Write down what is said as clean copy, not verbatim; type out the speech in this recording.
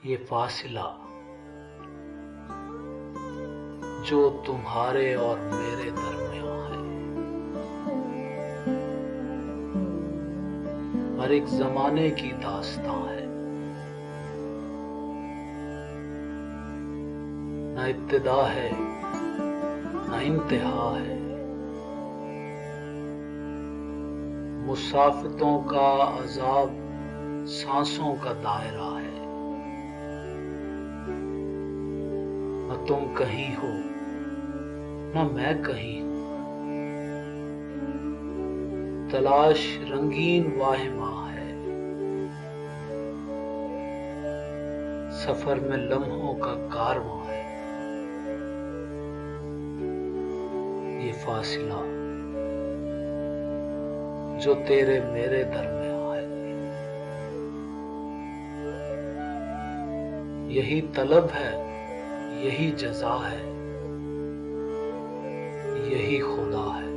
ये फासिला जो तुम्हारे और मेरे दरमियां है, हर एक जमाने की दास्तां है। न इब्तिदा है न इंतहा है, मुसाफिरों का अजाब सांसों का दायरा है। न तुम कहीं हो न मैं कहीं हूं, तलाश रंगीन वाहिमा है। सफर में लम्हों का कारवां है। ये फासिला जो तेरे मेरे दरमियां है, यही तलब है, यही जज़ा है, यही खुदा है।